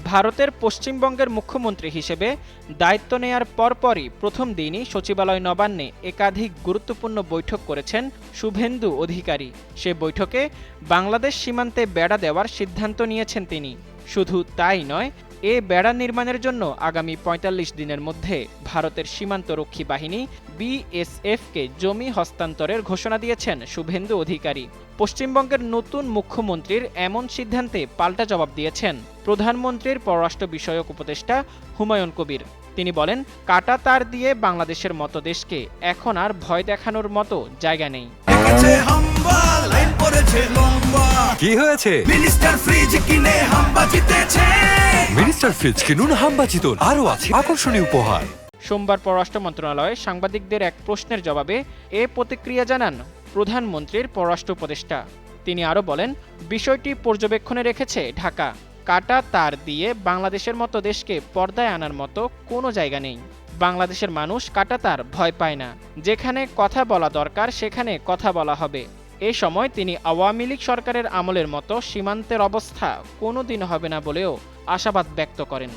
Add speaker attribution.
Speaker 1: ভারতের পশ্চিমবঙ্গের মুখ্যমন্ত্রী হিসেবে দায়িত্ব নেয়ার পরপরই প্রথম দিনই সচিবালয় নবান্নে একাধিক গুরুত্বপূর্ণ বৈঠক করেছেন শুভেন্দু অধিকারী। সে বৈঠকে বাংলাদেশ সীমান্তে বেড়া দেওয়ার সিদ্ধান্ত নিয়েছেন তিনি। শুধু তাই নয়, এ বেড়া নির্মাণের জন্য আগামী ৪৫ দিনের মধ্যে ভারতের সীমান্তরক্ষী বাহিনী বিএসএফকে জমি হস্তান্তরের ঘোষণা দিয়েছেন শুভেন্দু অধিকারী। পশ্চিমবঙ্গের নতুন মুখ্যমন্ত্রীর এমন সিদ্ধান্তে পাল্টা জবাব দিয়েছেন প্রধানমন্ত্রীর পররাষ্ট্র বিষয়ক উপদেষ্টা হুমায়ুন কবির। তিনি বলেন, কাঁটা তার দিয়ে বাংলাদেশের মতো দেশকে এখন আর ভয় দেখানোর মতো জায়গা নেই।
Speaker 2: কি হয়েছে?
Speaker 3: মিনিস্টার ফ্রিজ কিনে হাম্বা জিতেছে।
Speaker 2: মিনিস্টার ফ্রিজ কিনুন, হাম্বা জিতুন, আরো আছে আকর্ষণীয় উপহার।
Speaker 1: সোমবার পররাষ্ট্র মন্ত্রণালয়ে সাংবাদিকদের এক প্রশ্নের জবাবে এ প্রতিক্রিয়া জানান প্রধানমন্ত্রীর পররাষ্ট্র উপদেষ্টা। তিনি আরও বলেন, বিষয়টি পর্যবেক্ষণে রেখেছে ঢাকা। কাঁটা তার দিয়ে বাংলাদেশের মতো দেশকে পর্দায় আনার মতো কোনো জায়গা নেই। বাংলাদেশের মানুষ কাঁটা তার ভয় পায় না। যেখানে কথা বলা দরকার সেখানে কথা বলা হবে। এই সময় তিনি আওয়ামী লীগ সরকারের আমলের মতো সীমান্তের অবস্থা কোনোদিন হবে না বলেও আশাবাদ ব্যক্ত করেন।